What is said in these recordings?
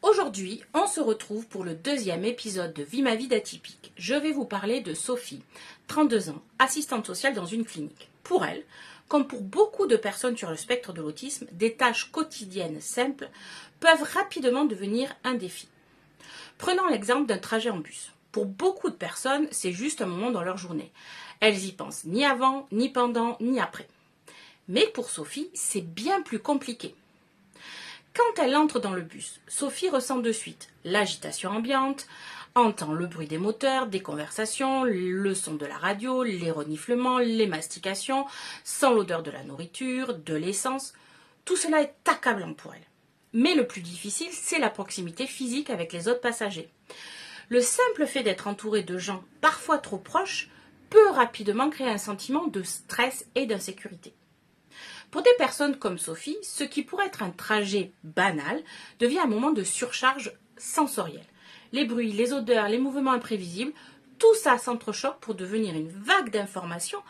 Aujourd'hui, on se retrouve pour le deuxième épisode de Vie ma vie d'atypique. Je vais vous parler de Sophie, 32 ans, assistante sociale dans une clinique. Pour elle, comme pour beaucoup de personnes sur le spectre de l'autisme, des tâches quotidiennes simples peuvent rapidement devenir un défi. Prenons l'exemple d'un trajet en bus. Pour beaucoup de personnes, c'est juste un moment dans leur journée. Elles y pensent ni avant, ni pendant, ni après. Mais pour Sophie, c'est bien plus compliqué. Quand elle entre dans le bus, Sophie ressent de suite l'agitation ambiante, entend le bruit des moteurs, des conversations, le son de la radio, les reniflements, les mastications, sent l'odeur de la nourriture, de l'essence. Tout cela est accablant pour elle. Mais le plus difficile, c'est la proximité physique avec les autres passagers. Le simple fait d'être entouré de gens parfois trop proches peut rapidement créer un sentiment de stress et d'insécurité. Pour des personnes comme Sophie, ce qui pourrait être un trajet banal devient un moment de surcharge sensorielle. Les bruits, les odeurs, les mouvements imprévisibles, tout ça s'entrechoque pour devenir une vague d'informations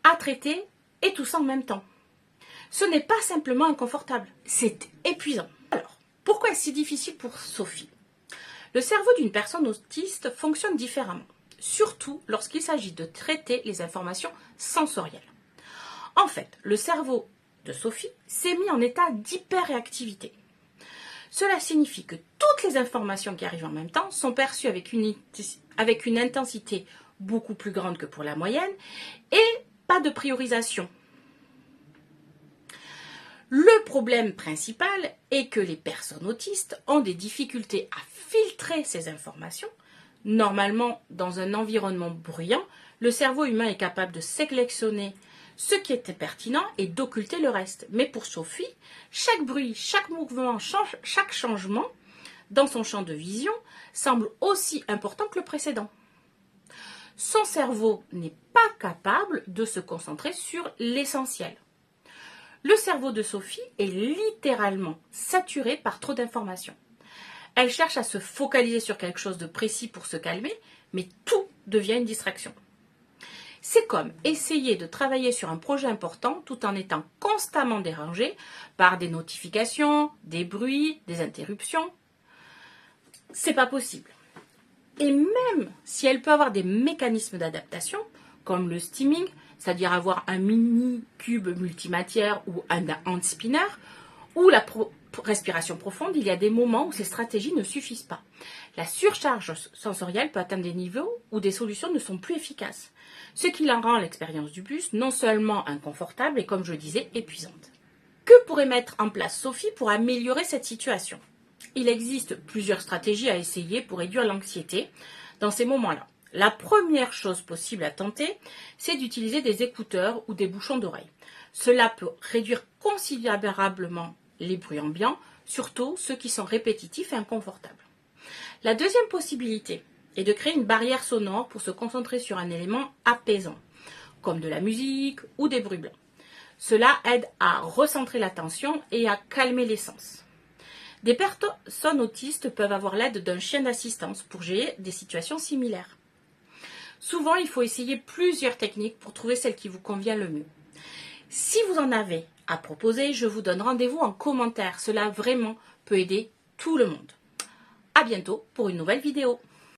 à traiter et tout ça en même temps. Ce n'est pas simplement inconfortable, c'est épuisant. Alors, pourquoi est-ce si difficile pour Sophie ? Le cerveau d'une personne autiste fonctionne différemment, surtout lorsqu'il s'agit de traiter les informations sensorielles. En fait, le cerveau de Sophie s'est mis en état d'hyperréactivité. Cela signifie que toutes les informations qui arrivent en même temps sont perçues avec une intensité beaucoup plus grande que pour la moyenne et pas de priorisation. Le problème principal est que les personnes autistes ont des difficultés à filtrer ces informations. Normalement, dans un environnement bruyant, le cerveau humain est capable de sélectionner ce qui était pertinent et d'occulter le reste. Mais pour Sophie, chaque bruit, chaque mouvement, chaque changement dans son champ de vision semble aussi important que le précédent. Son cerveau n'est pas capable de se concentrer sur l'essentiel. Le cerveau de Sophie est littéralement saturé par trop d'informations. Elle cherche à se focaliser sur quelque chose de précis pour se calmer, mais tout devient une distraction. C'est comme essayer de travailler sur un projet important tout en étant constamment dérangé par des notifications, des bruits, des interruptions. C'est pas possible. Et même si elle peut avoir des mécanismes d'adaptation, comme le steaming, c'est-à-dire avoir un mini cube multimatière ou un hand spinner, ou la respiration profonde, il y a des moments où ces stratégies ne suffisent pas. La surcharge sensorielle peut atteindre des niveaux où des solutions ne sont plus efficaces, ce qui en rend l'expérience du bus non seulement inconfortable et, comme je le disais, épuisante. Que pourrait mettre en place Sophie pour améliorer cette situation ? Il existe plusieurs stratégies à essayer pour réduire l'anxiété dans ces moments-là. La première chose possible à tenter, c'est d'utiliser des écouteurs ou des bouchons d'oreille. Cela peut réduire considérablement les bruits ambiants, surtout ceux qui sont répétitifs et inconfortables. La deuxième possibilité est de créer une barrière sonore pour se concentrer sur un élément apaisant, comme de la musique ou des bruits blancs. Cela aide à recentrer l'attention et à calmer les sens. Des personnes autistes peuvent avoir l'aide d'un chien d'assistance pour gérer des situations similaires. Souvent, il faut essayer plusieurs techniques pour trouver celle qui vous convient le mieux. Si vous en avez à proposer, je vous donne rendez-vous en commentaire. Cela vraiment peut aider tout le monde. À bientôt pour une nouvelle vidéo.